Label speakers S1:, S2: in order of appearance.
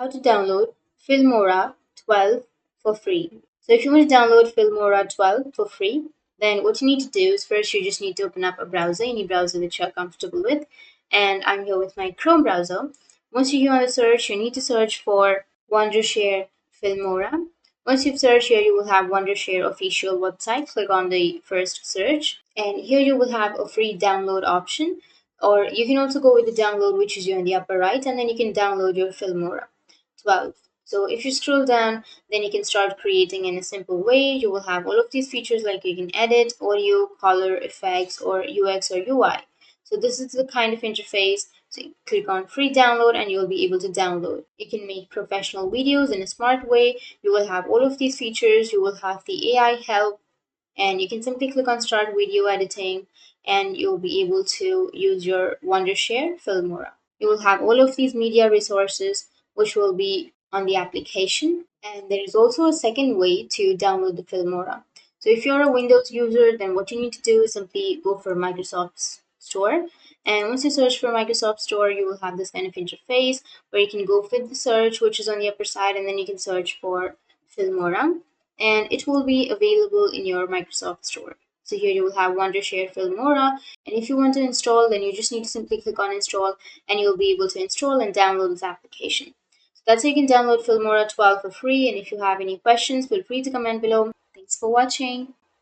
S1: How to download Filmora 12 for free. So if you want to download Filmora 12 for free, then what you need to do is first you just need to open up a browser, any browser that you're comfortable with. And I'm here with my Chrome browser. Once you're here on the search, you need to search for Wondershare Filmora. Once you've searched here, you will have Wondershare official website. Click on the first search, and here you will have a free download option, or you can also go with the download, which is here in the upper right, and then you can download your Filmora 12. So if you scroll down, then you can start creating in a simple way. You will have all of these features like you can edit audio, color, effects, or UX or UI. So this is the kind of interface. So you click on free download and you'll be able to download. You can make professional videos in a smart way. You will have all of these features. You will have the AI help, and you can simply click on start video editing and you'll be able to use your Wondershare Filmora. You will have all of these media resources which will be on the application, and there is also a second way to download the Filmora. So if you're a Windows user, then what you need to do is simply go for Microsoft's store, and once you search for Microsoft Store, you will have this kind of interface where you can go with the search, which is on the upper side, and then you can search for Filmora, and it will be available in your Microsoft Store. So here you will have Wondershare Filmora, and if you want to install, then you just need to simply click on install, and you'll be able to install and download this application. So that's how you can download Filmora 12 for free, and if you have any questions, feel free to comment below. Thanks for watching.